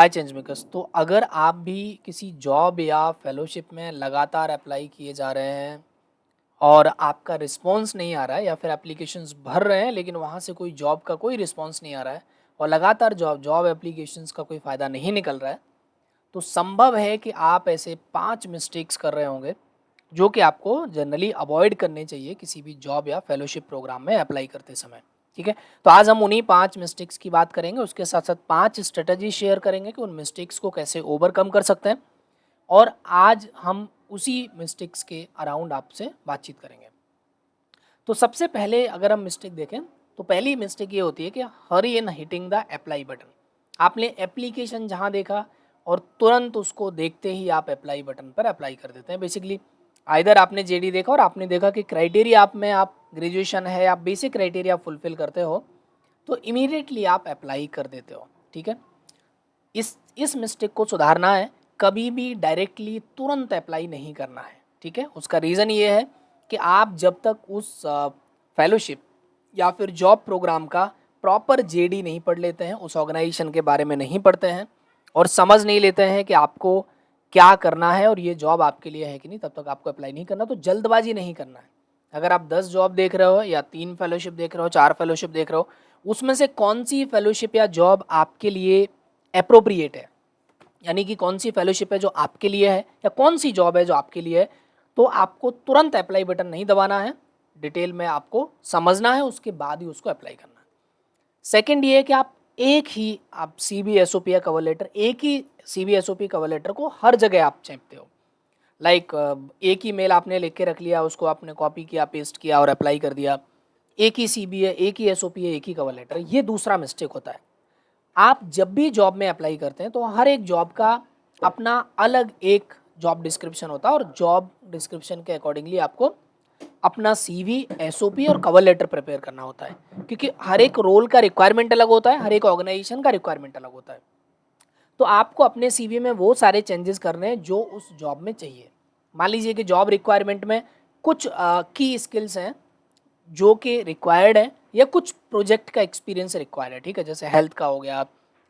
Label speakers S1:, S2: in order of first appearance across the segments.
S1: हाय change makers. तो अगर आप भी किसी जॉब या फेलोशिप में लगातार अप्लाई किए जा रहे हैं और आपका रिस्पॉन्स नहीं आ रहा है, या फिर एप्लीकेशंस भर रहे हैं लेकिन वहाँ से कोई जॉब का कोई रिस्पॉन्स नहीं आ रहा है, और लगातार जॉब जॉब एप्लीकेशंस का कोई फ़ायदा नहीं निकल रहा है, तो संभव है कि आप ऐसे 5 मिस्टेक्स कर रहे होंगे जो कि आपको जनरली अवॉइड करने चाहिए किसी भी जॉब या फेलोशिप प्रोग्राम में अप्लाई करते समय। ठीक है, तो आज हम उन्हीं 5 मिस्टेक्स की बात करेंगे, उसके साथ साथ 5 स्ट्रेटजी शेयर करेंगे कि उन मिस्टेक्स को कैसे ओवरकम कर सकते हैं, और आज हम उसी मिस्टेक्स के अराउंड आपसे बातचीत करेंगे। तो सबसे पहले अगर हम मिस्टेक देखें तो पहली मिस्टेक ये होती है कि हरी इन हिटिंग द अप्लाई बटन। आपने एप्लीकेशन जहाँ देखा और तुरंत उसको देखते ही आप अप्लाई बटन पर अप्लाई कर देते हैं। बेसिकली आइदर आपने जेडी देखा और आपने देखा कि क्राइटेरिया आप में आप ग्रेजुएशन है, आप बेसिक क्राइटेरिया फुलफिल करते हो, तो इमीडिएटली आप अप्लाई कर देते हो। ठीक है, इस मिस्टेक को सुधारना है। कभी भी डायरेक्टली तुरंत अप्लाई नहीं करना है। ठीक है, उसका रीज़न ये है कि आप जब तक उस फेलोशिप या फिर जॉब प्रोग्राम का प्रॉपर जेडी नहीं पढ़ लेते हैं, उस ऑर्गेनाइजेशन के बारे में नहीं पढ़ते हैं और समझ नहीं लेते हैं कि आपको क्या करना है और ये जॉब आपके लिए है कि नहीं, तब तक आपको अप्लाई नहीं करना। तो जल्दबाजी नहीं करना है। अगर आप 10 जॉब देख रहे हो या 3 फेलोशिप देख रहे हो, 4 फेलोशिप देख रहे हो, उसमें से कौन सी फेलोशिप या जॉब आपके लिए अप्रोप्रिएट है, यानी कि कौन सी फेलोशिप है जो आपके लिए है या कौन सी जॉब है जो आपके लिए है, तो आपको तुरंत अप्लाई बटन नहीं दबाना है। डिटेल में आपको समझना है, उसके बाद ही उसको अप्लाई करना है। सेकंड ये है कि आप सीबी एसओपी या कवर लेटर, एक ही सीबी एसओपी कवर लेटर को हर जगह आप छापते हो। लाइक एक ही मेल आपने लिख के रख लिया, उसको आपने कॉपी किया, पेस्ट किया और अप्लाई कर दिया। एक ही सीबी है, एक ही एसओपी है, एक ही कवर लेटर है। ये दूसरा मिस्टेक होता है। आप जब भी जॉब में अप्लाई करते हैं तो हर एक जॉब का अपना अलग एक जॉब डिस्क्रिप्शन होता है, और जॉब डिस्क्रिप्शन के अकॉर्डिंगली आपको अपना सीवी, एसओपी और कवर लेटर प्रिपेयर करना होता है, क्योंकि हर एक रोल का रिक्वायरमेंट अलग होता है, हर एक ऑर्गेनाइजेशन का रिक्वायरमेंट अलग होता है। तो आपको अपने सीवी में वो सारे चेंजेस करने हैं जो उस जॉब में चाहिए। मान लीजिए कि जॉब रिक्वायरमेंट में कुछ की स्किल्स हैं जो कि रिक्वायर्ड है, या कुछ प्रोजेक्ट का एक्सपीरियंस रिक्वायर्ड है। ठीक है, जैसे हेल्थ का हो गया,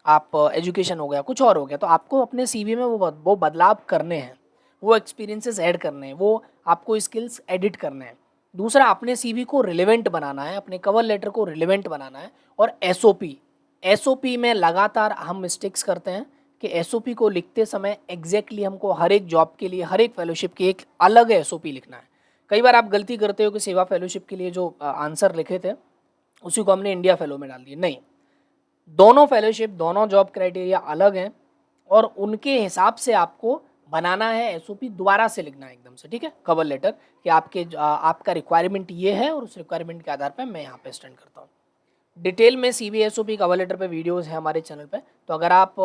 S1: आप एजुकेशन हो गया, कुछ और हो गया, तो आपको अपने सीवी में वो बदलाव करने हैं, वो एक्सपीरियंसेस ऐड करने हैं, वो आपको स्किल्स एडिट करने हैं। दूसरा, अपने सीवी को रिलेवेंट बनाना है, अपने कवर लेटर को रिलेवेंट बनाना है। और एसओपी, एसओपी में लगातार हम मिस्टेक्स करते हैं कि एसओपी को लिखते समय एग्जैक्टली हमको हर एक जॉब के लिए, हर एक फेलोशिप की एक अलग एसओपी लिखना है। कई बार आप गलती करते हो कि सेवा फेलोशिप के लिए जो आंसर लिखे थे उसी को हमने इंडिया फेलो में डाल दिया। नहीं, दोनों फेलोशिप, दोनों जॉब क्राइटेरिया अलग हैं, और उनके हिसाब से आपको बनाना है एसओपी, दोबारा से लिखना है एकदम से। ठीक है, कवर लेटर कि आपका रिक्वायरमेंट ये है और उस रिक्वायरमेंट के आधार पर मैं यहाँ पे स्टैंड करता हूँ। डिटेल में सीबी एसओपी कवर लेटर पे वीडियोस है हमारे चैनल पे, तो अगर आप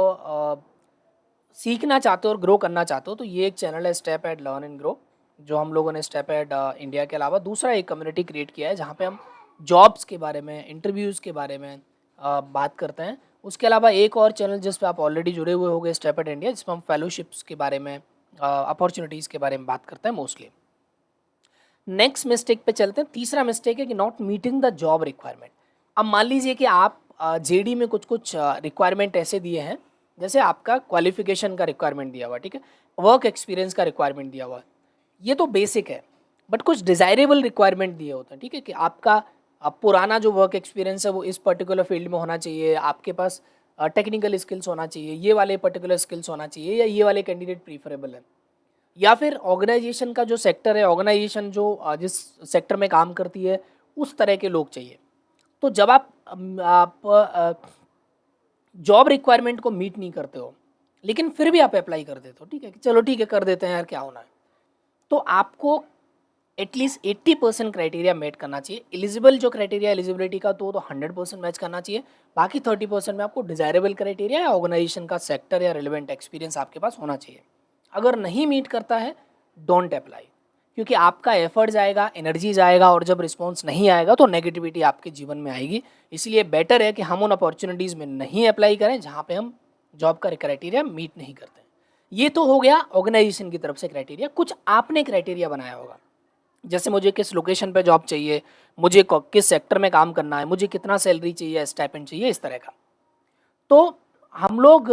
S1: सीखना चाहते हो और ग्रो करना चाहते हो तो ये एक चैनल है, step add learn and grow, जो हम लोगों ने स्टेप एड इंडिया के अलावा दूसरा एक कम्युनिटी क्रिएट किया है, जहाँ पे हम जॉब्स के बारे में, इंटरव्यूज़ के बारे में बात करते हैं। उसके अलावा एक और चैनल जिस पे आप ऑलरेडी जुड़े हुए होंगे, स्टेप एड इंडिया, जिसमें हम फेलोशिप्स के बारे में, अपॉर्चुनिटीज़ के बारे में बात करते हैं मोस्टली। नेक्स्ट मिस्टेक पे चलते हैं। तीसरा मिस्टेक है कि not meeting the job requirement. अब मान लीजिए कि आप जेडी में कुछ कुछ रिक्वायरमेंट ऐसे दिए हैं, जैसे आपका क्वालिफिकेशन का रिक्वायरमेंट दिया हुआ है, ठीक है, वर्क एक्सपीरियंस का रिक्वायरमेंट दिया हुआ है, ये तो बेसिक है। बट कुछ डिज़ायरेबल रिक्वायरमेंट दिए होते हैं, ठीक है, कि आपका पुराना जो वर्क एक्सपीरियंस है वो इस पर्टिकुलर फील्ड में होना चाहिए, आपके पास टेक्निकल स्किल्स होना चाहिए, ये वाले पर्टिकुलर स्किल्स होना चाहिए, या ये वाले कैंडिडेट प्रीफरेबल है। या फिर ऑर्गेनाइजेशन का जो सेक्टर है, ऑर्गेनाइजेशन जो जिस सेक्टर में काम करती है, उस तरह के लोग चाहिए। तो जब आप जॉब रिक्वायरमेंट को मीट नहीं करते हो, लेकिन फिर भी आप अप्लाई कर देते हो, ठीक है, कि चलो ठीक है कर देते हैं यार, क्या होना है, तो आपको एटलीस्ट 80% क्राइटेरिया मेट करना चाहिए। एलिजिबल जो क्राइटेरिया एलिजिबिलिटी का, तो 100% मैच करना चाहिए। बाकी 30% में आपको डिजायरेबल क्राइटेरिया या ऑर्गेनाइजेशन का सेक्टर या रिलेवेंट एक्सपीरियंस आपके पास होना चाहिए। अगर नहीं मीट करता है, डोंट अप्लाई, क्योंकि आपका एफर्ट जाएगा, एनर्जी जाएगा, और जब रिस्पॉन्स नहीं आएगा तो नेगेटिविटी आपके जीवन में आएगी। इसलिए बेटर है कि हम उन अपॉर्चुनिटीज़ में नहीं अप्लाई करें जहाँ पे हम जॉब का क्राइटेरिया मीट नहीं करते। ये तो हो गया ऑर्गेनाइजेशन की तरफ से क्राइटेरिया। कुछ आपने क्राइटेरिया बनाया होगा, जैसे मुझे किस लोकेशन पे जॉब चाहिए, मुझे किस सेक्टर में काम करना है, मुझे कितना सैलरी चाहिए, स्टाइपेंड चाहिए, इस तरह का। तो हम लोग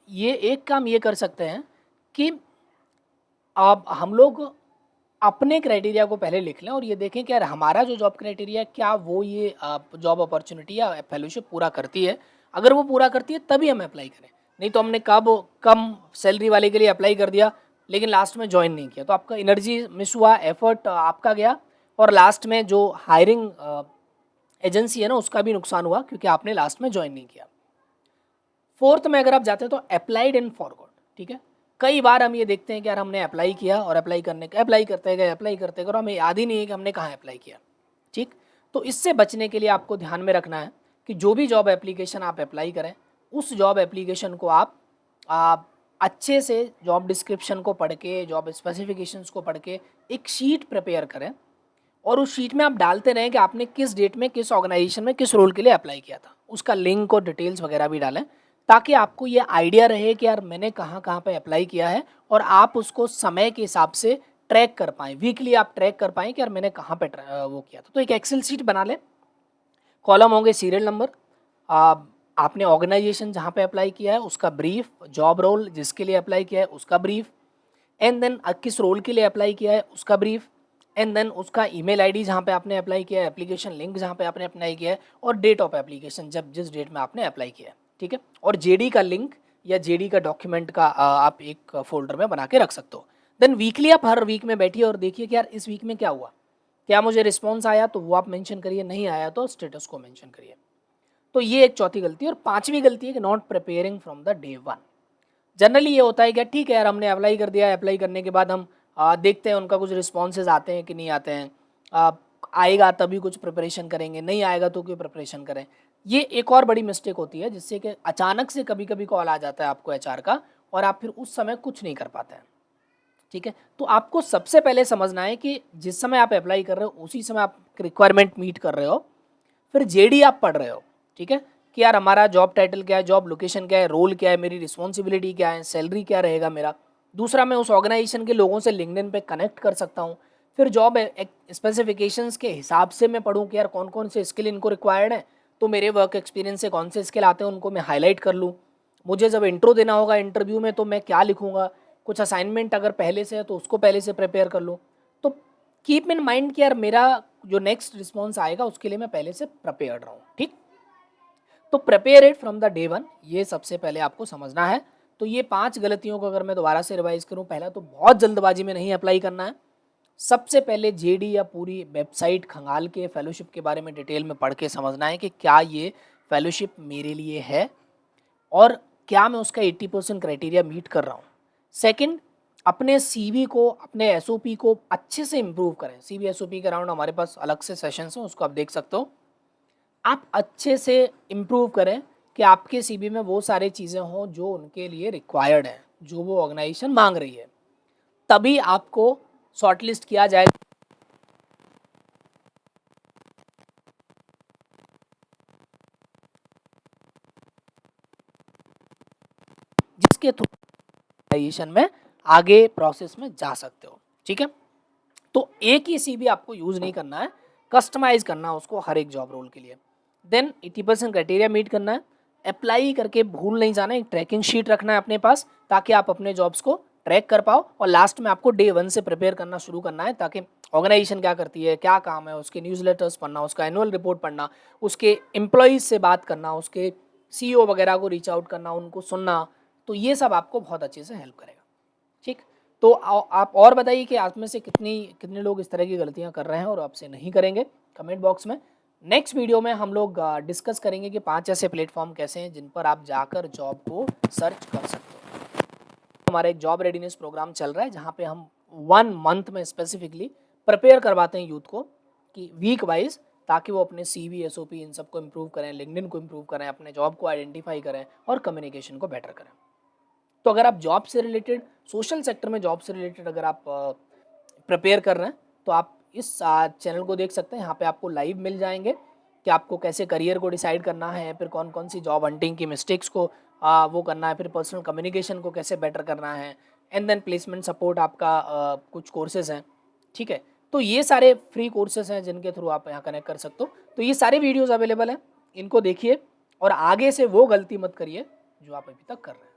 S1: ये एक काम ये कर सकते हैं कि आप हम लोग अपने क्राइटेरिया को पहले लिख लें और ये देखें कि यार हमारा जो जॉब क्राइटेरिया है क्या वो ये जॉब अपॉर्चुनिटी या फेलोशिप पूरा करती है। अगर वो पूरा करती है तभी हम अप्लाई करें, नहीं तो हमने कब कम सैलरी वाले के लिए अप्लाई कर दिया लेकिन लास्ट में ज्वाइन नहीं किया तो आपका एनर्जी मिस हुआ, एफर्ट आपका गया और लास्ट में जो हायरिंग एजेंसी है ना उसका भी नुकसान हुआ क्योंकि आपने लास्ट में ज्वाइन नहीं किया। फोर्थ में अगर आप जाते हैं तो अप्लाइड एंड फॉरगॉट, ठीक है। कई बार हम ये देखते हैं कि यार हमने अप्लाई किया और अप्लाई करते गए और हमें याद ही नहीं है कि हमने कहाँ अप्लाई किया, ठीक। तो इससे बचने के लिए आपको ध्यान में रखना है कि जो भी जॉब एप्लीकेशन आप अप्लाई करें उस जॉब एप्लीकेशन को आप अच्छे से जॉब डिस्क्रिप्शन को पढ़ के, जॉब स्पेसिफिकेशंस को पढ़ के एक शीट प्रिपेयर करें और उस शीट में आप डालते रहें कि आपने किस डेट में किस ऑर्गेनाइजेशन में किस रोल के लिए अप्लाई किया था, उसका लिंक और डिटेल्स वगैरह भी डालें ताकि आपको ये आइडिया रहे कि यार मैंने कहाँ कहाँ पे अप्लाई किया है और आप उसको समय के हिसाब से ट्रैक कर पाएँ, वीकली आप ट्रैक कर पाएँ कि यार मैंने कहाँ पे वो किया था। तो एक एक्सेल शीट बना लें, कॉलम होंगे सीरियल नंबर, आपने ऑर्गेनाइजेशन जहाँ पे अप्लाई किया है उसका ब्रीफ, जॉब रोल जिसके लिए अप्लाई किया है उसका ब्रीफ, एंड देन किस रोल के लिए अप्लाई किया है उसका ब्रीफ, एंड देन उसका ईमेल आईडी जहाँ पे आपने अप्लाई किया है, एप्लीकेशन लिंक जहाँ पे आपने अप्लाई किया है और डेट ऑफ एप्लीकेशन जब जिस डेट में आपने अप्लाई किया है, ठीक है। और जेडी का लिंक या जेडी का डॉक्यूमेंट का आप एक फोल्डर में बना के रख सकते हो। देन वीकली आप हर वीक में बैठिए और देखिए कि यार इस वीक में क्या हुआ, क्या मुझे रिस्पॉन्स आया तो वो आप मेंशन करिए, नहीं आया तो स्टेटस को मेंशन करिए। तो ये एक चौथी गलती है। और पांचवी गलती है कि not preparing from the day one. Generally ये होता है कि ठीक है यार हमने अप्लाई कर दिया है, अप्लाई करने के बाद हम देखते हैं उनका कुछ रिस्पॉन्सेज आते हैं कि नहीं आते हैं, आएगा तभी कुछ प्रिपरेशन करेंगे, नहीं आएगा तो क्यों प्रिपरेशन करें। ये एक और बड़ी मिस्टेक होती है जिससे कि अचानक से कभी कभी कॉल आ जाता है आपको एचआर का और आप फिर उस समय कुछ नहीं कर पाते हैं, ठीक है। तो आपको सबसे पहले समझना है कि जिस समय आप अप्लाई कर रहे हो उसी समय आप रिक्वायरमेंट मीट कर रहे हो, फिर जेडी आप पढ़ रहे हो, ठीक है, कि यार हमारा जॉब टाइटल क्या है, जॉब लोकेशन क्या है, रोल क्या है, मेरी रिस्पॉन्सिबिलिटी क्या है, सैलरी क्या रहेगा मेरा। दूसरा, मैं उस ऑर्गेनाइजेशन के लोगों से लिंक्डइन पे कनेक्ट कर सकता हूँ। फिर जॉब स्पेसिफिकेशंस के हिसाब से मैं पढ़ूँ कि यार कौन कौन से स्किल इनको रिक्वायर्ड है, तो मेरे वर्क एक्सपीरियंस से कौन से स्किल आते हैं उनको मैं हाईलाइट कर लूँ। मुझे जब इंट्रो देना होगा इंटरव्यू में तो मैं क्या लिखूँगा, कुछ असाइनमेंट अगर पहले से है तो उसको पहले से प्रिपेयर कर लूँ। तो कीप इन माइंड कि यार मेरा जो नेक्स्ट रिस्पॉन्स आएगा उसके लिए मैं पहले से प्रिपेयर्ड रहूँ, ठीक। तो prepare it from the day one, ये सबसे पहले आपको समझना है। तो ये 5 गलतियों को अगर मैं दोबारा से रिवाइज करूँ, पहला तो बहुत जल्दबाजी में नहीं अप्लाई करना है। सबसे पहले जेडी या पूरी वेबसाइट खंगाल के फेलोशिप के बारे में डिटेल में पढ़ के समझना है कि क्या ये फेलोशिप मेरे लिए है और क्या मैं उसका 80% क्राइटेरिया मीट कर रहा हूँ। सेकंड, अपने सीवी को, अपने एसओपी को अच्छे से इम्प्रूव करें। सीवी एसओपी के अराउंड हमारे पास अलग से सेशंस हैं, उसको आप देख सकते हो। आप अच्छे से इम्प्रूव करें कि आपके सीवी में वो सारी चीज़ें हों जो उनके लिए रिक्वायर्ड हैं, जो वो ऑर्गेनाइजेशन मांग रही है, तभी आपको शॉर्टलिस्ट किया जाएगा, जिसके थ्रू ऑर्गेनाइजेशन में आगे प्रोसेस में जा सकते हो, ठीक है। तो एक ही सीवी आपको यूज़ नहीं करना है, कस्टमाइज करना है उसको हर एक जॉब रोल के लिए। देन 80% क्राइटेरिया मीट करना है, अप्लाई करके भूल नहीं जाना, एक ट्रैकिंग शीट रखना है अपने पास ताकि आप अपने जॉब्स को ट्रैक कर पाओ। और लास्ट में आपको डे वन से प्रिपेयर करना शुरू करना है ताकि ऑर्गेनाइजेशन क्या करती है, क्या काम है, उसके न्यूज़लेटर्स पढ़ना, उसका एनुअल रिपोर्ट पढ़ना, उसके एम्प्लॉयज़ से बात करना, उसके सीईओ वगैरह को रीच आउट करना, उनको सुनना। तो ये सब आपको बहुत अच्छे से हेल्प करेगा, ठीक। तो आप और बताइए कि आप में से कितने लोग इस तरह की गलतियां कर रहे हैं और आपसे नहीं करेंगे, कमेंट बॉक्स में। नेक्स्ट वीडियो में हम लोग डिस्कस करेंगे कि 5 ऐसे प्लेटफॉर्म कैसे हैं जिन पर आप जाकर जॉब को सर्च कर सकते हो। हमारा एक जॉब रेडीनेस प्रोग्राम चल रहा है जहाँ पे हम 1 मंथ में स्पेसिफिकली प्रिपेयर करवाते हैं यूथ को कि वीक वाइज, ताकि वो अपने सीवी एसओपी इन सबको इम्प्रूव करें, लिंक्डइन को इम्प्रूव करें, अपने जॉब को आइडेंटिफाई करें और कम्युनिकेशन को बेटर करें। तो अगर आप जॉब से रिलेटेड, सोशल सेक्टर में जॉब से रिलेटेड अगर आप प्रिपेयर कर रहे हैं तो आप इस चैनल को देख सकते हैं। यहाँ पे आपको लाइव मिल जाएंगे कि आपको कैसे करियर को डिसाइड करना है, फिर कौन कौन सी जॉब हंटिंग की मिस्टेक्स को वो करना है, फिर पर्सनल कम्युनिकेशन को कैसे बेटर करना है, एंड देन प्लेसमेंट सपोर्ट आपका कुछ कोर्सेज हैं, ठीक है। तो ये सारे फ्री कोर्सेज हैं जिनके थ्रू आप यहाँ कनेक्ट कर सकते हो। तो ये सारे वीडियोज़ अवेलेबल हैं, इनको देखिए और आगे से वो गलती मत करिए जो आप अभी तक कर रहे हैं।